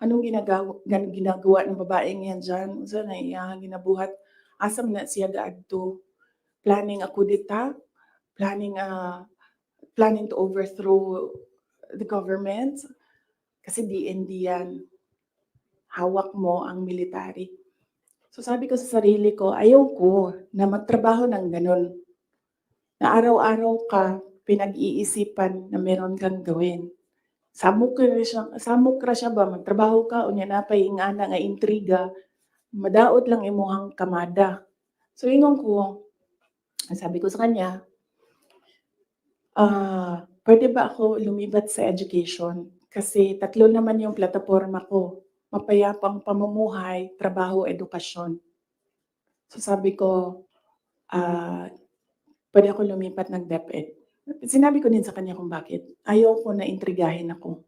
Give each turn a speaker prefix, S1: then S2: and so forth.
S1: Anong ginagawa ng babaeng 'yan diyan, unsa na iyahang ginabuhat, asa man na siya gaadto, planning a coup d'etat, planning, planning to overthrow the government, kasi DND 'yan, hawak mo ang military. So sabi ko sa sarili ko, ayoko na magtrabaho ng gano'n, na araw-araw ka pinag-iisipan na meron kang gawin. Samok ra siya ba magtrabaho ka unya napay ingana nga intriga, madaot lang imong kamada. So ingon ko, sabi ko sa kanya, "Puwede ba ako lumibat sa education? Kasi 3 naman yung plataporma ko, mapayapang pamumuhay, trabaho, edukasyon." So sabi ko, ah, "Puwede ako lumipat ng DepEd." Sinabi ko din sa kanya kung bakit, ayaw ko na intrigahin ako.